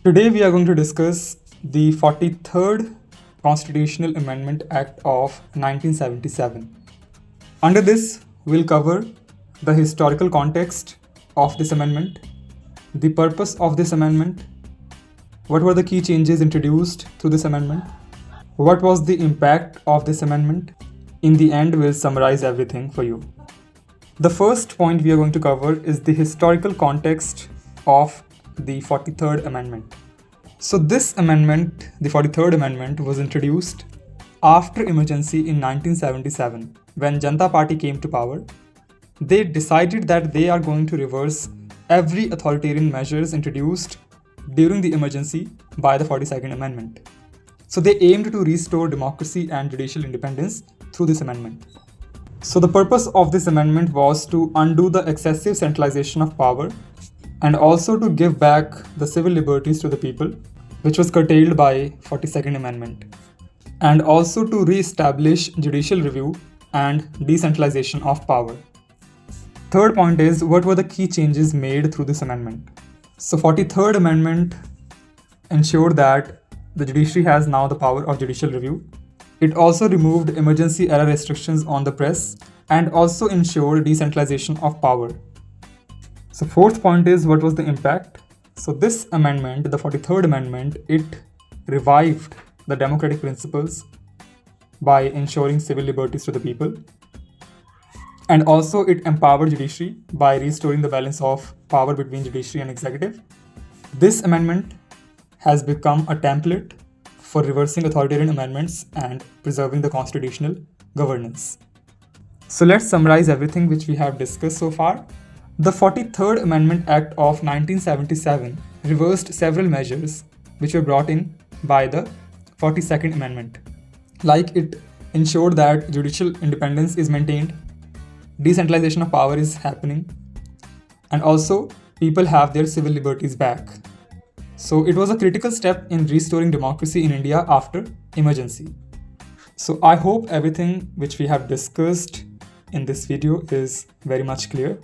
Today we are going to discuss the 43rd Constitutional Amendment Act of 1977. Under this, we'll cover the historical context of this amendment, the purpose of this amendment, what were the key changes introduced through this amendment, what was the impact of this amendment. In the end, we'll summarize everything for you. The first point we are going to cover is the historical context of the 43rd Amendment. So this amendment, the 43rd Amendment, was introduced after emergency in 1977 when Janata Party came to power. They decided that they are going to reverse every authoritarian measures introduced during the emergency by the 42nd Amendment. So they aimed to restore democracy and judicial independence through this amendment. So the purpose of this amendment was to undo the excessive centralization of power and also to give back the civil liberties to the people, which was curtailed by 42nd Amendment, and also to re-establish judicial review and decentralization of power. Third point is, what were the key changes made through this amendment? So 43rd Amendment ensured that the judiciary has now the power of judicial review. It also removed emergency era restrictions on the press and also ensured decentralization of power. So fourth point is, what was the impact? So this amendment, the 43rd Amendment, it revived the democratic principles by ensuring civil liberties to the people. And also it empowered judiciary by restoring the balance of power between judiciary and executive. This amendment has become a template for reversing authoritarian amendments and preserving the constitutional governance. So let's summarize everything which we have discussed so far. The 43rd Amendment Act of 1977 reversed several measures which were brought in by the 42nd Amendment. Like, it ensured that judicial independence is maintained, decentralization of power is happening, and also people have their civil liberties back. So it was a critical step in restoring democracy in India after emergency. So I hope everything which we have discussed in this video is very much clear.